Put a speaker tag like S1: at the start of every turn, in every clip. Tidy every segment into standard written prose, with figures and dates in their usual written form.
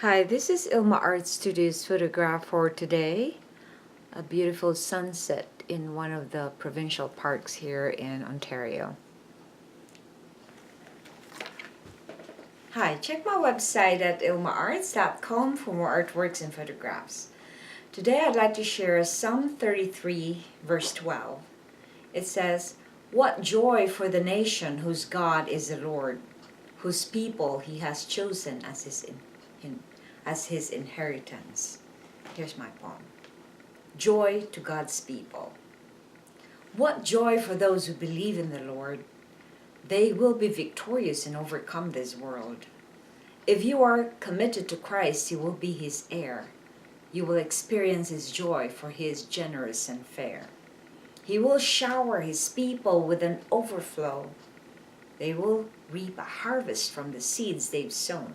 S1: Hi, this is Ilma Art Studios photograph for today. A beautiful sunset in one of the provincial parks here in Ontario. Hi, check my website at ilmaarts.com for more artworks and photographs. Today I'd like to share Psalm 33 verse 12. It says, "What joy for the nation whose God is the Lord, whose people he has chosen as his inheritance." Here's my poem. Joy to God's people. What joy for those who believe in the Lord. They will be victorious and overcome this world. If you are committed to Christ, you will be his heir. You will experience his joy, for he is generous and fair. He will shower his people with an overflow. They will reap a harvest from the seeds they've sown.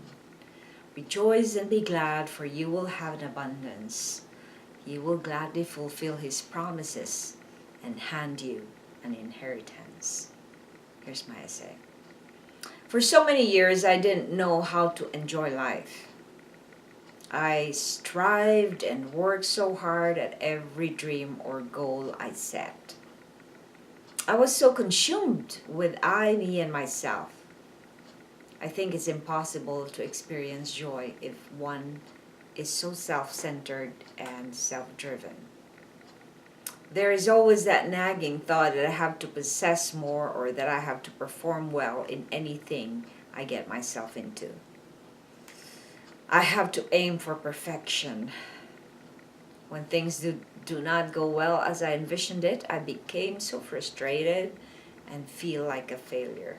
S1: Rejoice and be glad, for you will have an abundance. He will gladly fulfill his promises and hand you an inheritance. Here's my essay. For so many years, I didn't know how to enjoy life. I strived and worked so hard at every dream or goal I set. I was so consumed with I, me, and myself. I think it's impossible to experience joy if one is so self-centered and self-driven. There is always that nagging thought that I have to possess more or that I have to perform well in anything I get myself into. I have to aim for perfection. When things do not go well as I envisioned it, I became so frustrated and feel like a failure.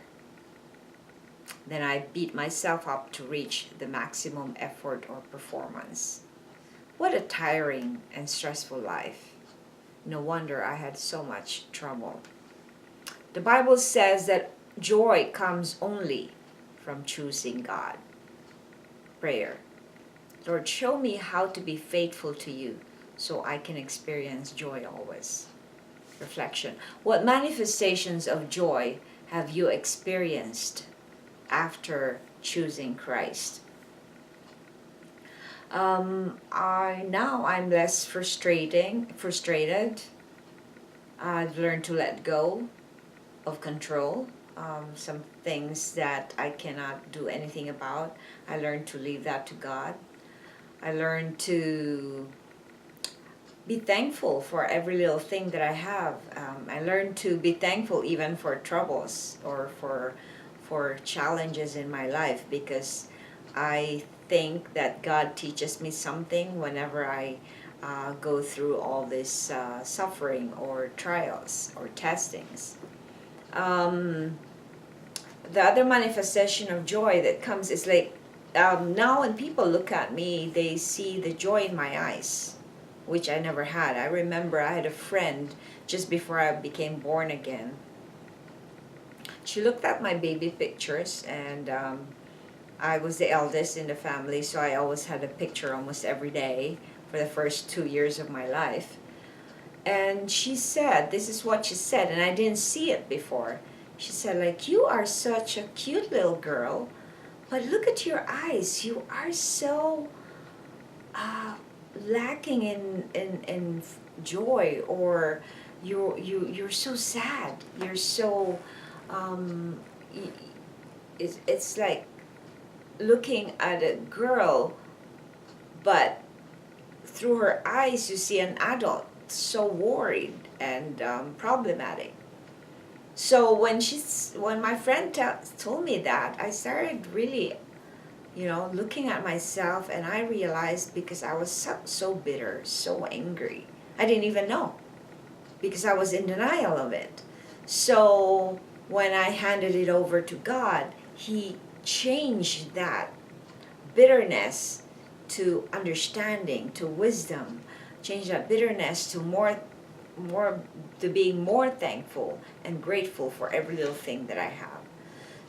S1: Then I beat myself up to reach the maximum effort or performance. What a tiring and stressful life. No wonder I had so much trouble. The Bible says that joy comes only from choosing God. Prayer. Lord, show me how to be faithful to you so I can experience joy always. Reflection. What manifestations of joy have you experienced after choosing Christ? I'm less frustrated. I've learned to let go of control. Some things that I cannot do anything about, I learned to leave that to God. I learned to be thankful for every little thing that I have. I learned to be thankful even for troubles or for challenges in my life, because I think that God teaches me something whenever I go through all this suffering or trials or testings. The other manifestation of joy that comes is like, now when people look at me, they see the joy in my eyes, which I never had. I remember I had a friend just before I became born again. She looked at my baby pictures, and I was the eldest in the family, so I always had a picture almost every day for the first 2 years of my life. And she said, this is what she said, and I didn't see it before. She said, like, you are such a cute little girl, but look at your eyes. You are so lacking in joy, or you're so sad. You're so it's like looking at a girl, but through her eyes you see an adult, so worried and problematic. So when my friend told me that, I started really, looking at myself, and I realized, because I was so bitter, so angry, I didn't even know, because I was in denial of it. So when I handed it over to God, he changed that bitterness to understanding, to wisdom, changed that bitterness to to being more thankful and grateful for every little thing that I have.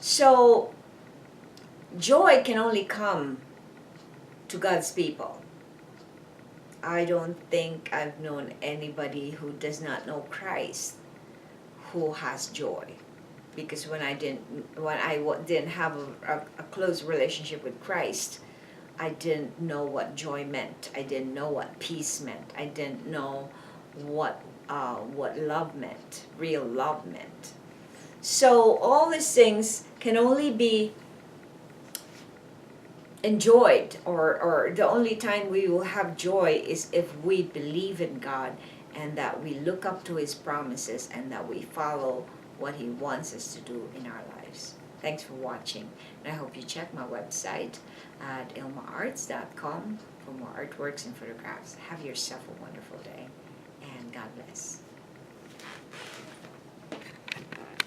S1: So joy can only come to God's people. I don't think I've known anybody who does not know Christ who has joy, because when I didn't have a close relationship with Christ, I didn't know what joy meant. I didn't know what peace meant. I didn't know what love meant, real love meant. So all these things can only be enjoyed, or the only time we will have joy is if we believe in God, and that we look up to His promises, and that we follow what He wants us to do in our lives. Thanks for watching, and I hope you check my website at ilmaarts.com for more artworks and photographs. Have yourself a wonderful day, and God bless.